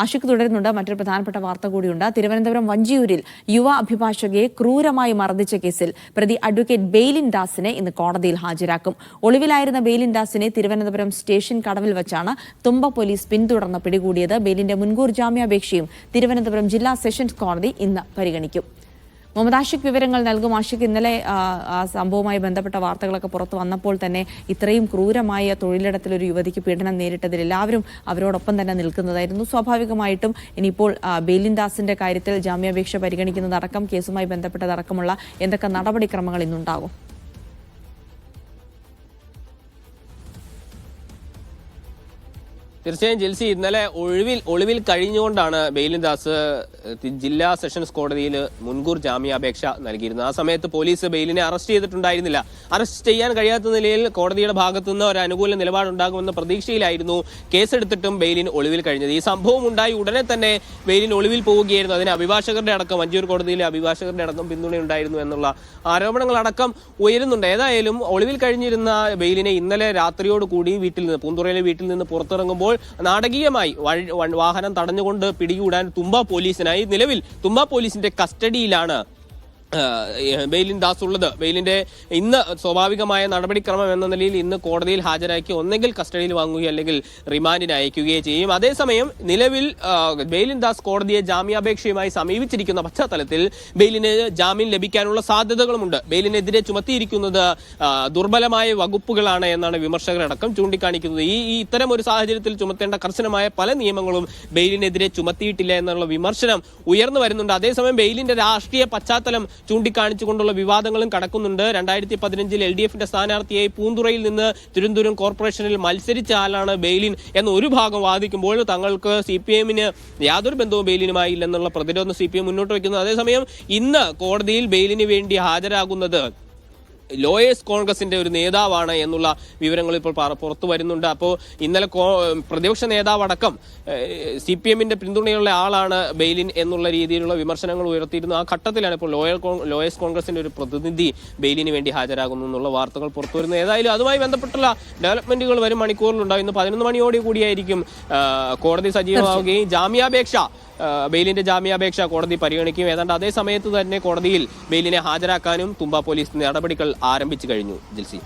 ആഷിഖ് തുടരുന്നുണ്ട്. മറ്റൊരു പ്രധാനപ്പെട്ട വാർത്ത കൂടിയുണ്ട്. തിരുവനന്തപുരം വഞ്ചിയൂരിൽ യുവ അഭിഭാഷകയെ ക്രൂരമായി മർദ്ദിച്ച കേസിൽ പ്രതി അഡ്വക്കേറ്റ് ബെയ്ലിൻ ദാസിനെ ഇന്ന് കോടതിയിൽ ഹാജരാക്കും. ഒളിവിലായിരുന്ന ബെയ്ലിൻ ദാസിനെ തിരുവനന്തപുരം സ്റ്റേഷൻ കടവിൽ വച്ചാണ് തുമ്പ പോലീസ് പിന്തുടർന്ന് പിടികൂടിയത്. ബെയ്ലിന്റെ മുൻകൂർ ജാമ്യാപേക്ഷയും തിരുവനന്തപുരം ജില്ലാ സെഷൻസ് കോടതി ഇന്ന് പരിഗണിക്കും. മുഹമ്മദ് ആഷിഖ് വിവരങ്ങൾ നൽകും. ആഷിഖ്, ഇന്നലെ ആ സംഭവവുമായി ബന്ധപ്പെട്ട വാർത്തകളൊക്കെ പുറത്തു വന്നപ്പോൾ തന്നെ ഇത്രയും ക്രൂരമായ തൊഴിലിടത്തിലൊരു യുവതിക്ക് പീഡനം നേരിട്ടതിൽ എല്ലാവരും അവരോടൊപ്പം തന്നെ നിൽക്കുന്നതായിരുന്നു. സ്വാഭാവികമായിട്ടും ഇനിയിപ്പോൾ ബെയ്ലിൻ ദാസിന്റെ കാര്യത്തിൽ ജാമ്യാപേക്ഷ പരിഗണിക്കുന്നതടക്കം കേസുമായി ബന്ധപ്പെട്ടതടക്കമുള്ള എന്തൊക്കെ നടപടിക്രമങ്ങൾ ഇന്നുണ്ടാകും? തീർച്ചയായും ജിൽസി, ഇന്നലെ ഒളിവിൽ കഴിഞ്ഞുകൊണ്ടാണ് ബെയ്ലിൻ ദാസ് ജില്ലാ സെഷൻസ് കോടതിയിൽ മുൻകൂർ ജാമ്യാപേക്ഷ നൽകിയിരുന്നത്. ആ സമയത്ത് പോലീസ് ബെയ്ലിനെ അറസ്റ്റ് ചെയ്തിട്ടുണ്ടായിരുന്നില്ല. അറസ്റ്റ് ചെയ്യാൻ കഴിയാത്ത നിലയിൽ കോടതിയുടെ ഭാഗത്തുനിന്ന് ഒരു അനുകൂല നിലപാടുണ്ടാകുമെന്ന പ്രതീക്ഷയിലായിരുന്നു കേസെടുത്തിട്ടും ബെയ്ലിൻ ഒളിവിൽ കഴിഞ്ഞത്. ഈ സംഭവം ഉണ്ടായി ഉടനെ തന്നെ ബെയ്ലിൻ ഒളിവിൽ പോവുകയായിരുന്നു. അതിന് അഭിഭാഷകരുടെ അടക്കം, വഞ്ചിയൂർ കോടതിയിലെ അഭിഭാഷകരുടെ അടക്കം പിന്തുണയുണ്ടായിരുന്നു എന്നുള്ള ആരോപണങ്ങളടക്കം ഉയരുന്നുണ്ട്. ഏതായാലും ഒളിവിൽ കഴിഞ്ഞിരുന്ന ബെയ്ലിനെ ഇന്നലെ രാത്രിയോടുകൂടി പൂന്തുറയിലെ വീട്ടിൽ നിന്ന് പുറത്തിറങ്ങുമ്പോൾ നാടകീയമായി വാഹനം തടഞ്ഞുകൊണ്ട് പിടികൂടാൻ നിലവിൽ തുമ്പ പോലീസിന്റെ കസ്റ്റഡിയിലാണ് ബെയ്ലിൻ ദാസ് ഉള്ളത്. ബെയ്ലിന്റെ ഇന്ന് സ്വാഭാവികമായ നടപടിക്രമം എന്ന നിലയിൽ ഇന്ന് കോടതിയിൽ ഹാജരാക്കി ഒന്നെങ്കിൽ കസ്റ്റഡിയിൽ വാങ്ങുകയോ അല്ലെങ്കിൽ റിമാൻഡിന് അയക്കുകയോ ചെയ്യും. അതേസമയം നിലവിൽ ബെയ്ലിൻ ദാസ് കോടതിയെ ജാമ്യാപേക്ഷയുമായി സമീപിച്ചിരിക്കുന്ന പശ്ചാത്തലത്തിൽ ബെയ്ലിന് ജാമ്യം ലഭിക്കാനുള്ള സാധ്യതകളുമുണ്ട്. ബെയ്ലിനെതിരെ ചുമത്തിയിരിക്കുന്നത് ദുർബലമായ വകുപ്പുകളാണ് എന്നാണ് വിമർശകരടക്കം ചൂണ്ടിക്കാണിക്കുന്നത്. ഇത്തരം ഒരു സാഹചര്യത്തിൽ ചുമത്തേണ്ട കർശനമായ പല നിയമങ്ങളും ബെയ്ലിനെതിരെ ചുമത്തിയിട്ടില്ല എന്നുള്ള വിമർശനം ഉയർന്നു വരുന്നുണ്ട്. അതേസമയം ബെയ്ലിന്റെ രാഷ്ട്രീയ പശ്ചാത്തലം ചൂണ്ടിക്കാണിച്ചുകൊണ്ടുള്ള വിവാദങ്ങളും കടക്കുന്നുണ്ട്. 2015 LDFന്റെ സ്ഥാനാർത്ഥിയായി പൂന്തുറയിൽ നിന്ന് തിരുവനന്തപുരം കോർപ്പറേഷനിൽ മത്സരിച്ച ആളാണ് ബെയ്ലിൻ എന്ന് ഒരു ഭാഗം വാദിക്കുമ്പോൾ തങ്ങൾക്ക് CPMന് യാതൊരു ബന്ധവും ബെയ്ലിനുമായി ഇല്ലെന്നുള്ള പ്രതിരോധം CPM മുന്നോട്ട് വയ്ക്കുന്നു. അതേസമയം ഇന്ന് കോടതിയിൽ ബെയ്ലിന് വേണ്ടി ഹാജരാകുന്നത് ലോയേഴ്സ് കോൺഗ്രസിന്റെ ഒരു നേതാവാണ് എന്നുള്ള വിവരങ്ങൾ ഇപ്പോൾ പുറത്തു വരുന്നുണ്ട്. അപ്പോൾ ഇന്നലെ പ്രതിപക്ഷ നേതാവ് അടക്കം CPMന്റെ പിന്തുണയുള്ള ആളാണ് ബെയ്ലിൻ എന്നുള്ള രീതിയിലുള്ള വിമർശനങ്ങൾ ഉയർത്തിയിരുന്നു. ആ ഘട്ടത്തിലാണ് ഇപ്പോൾ ലോയേഴ്സ് കോൺഗ്രസിന്റെ ഒരു പ്രതിനിധി ബെയ്ലിന് വേണ്ടി ഹാജരാകുന്നു എന്നുള്ള വാർത്തകൾ പുറത്തു വരുന്നത്. ഏതായാലും അതുമായി ബന്ധപ്പെട്ടുള്ള ഡെവലപ്മെന്റുകൾ വരും മണിക്കൂറിലുണ്ടാവും. ഇന്ന് 11 മണിയോടെ കൂടിയായിരിക്കും കോടതി സജീവമാവുകയും ബെയ്ലിന്റെ ജാമ്യാപേക്ഷ കോടതി പരിഗണിക്കും. ഏതാണ്ട് അതേ സമയത്ത് തന്നെ കോടതിയിൽ ബെയ്ലിനെ ഹാജരാക്കാനും തുമ്പ പോലീസ് നടപടികൾ ആരംഭിച്ചു കഴിഞ്ഞു. ജിൽസി.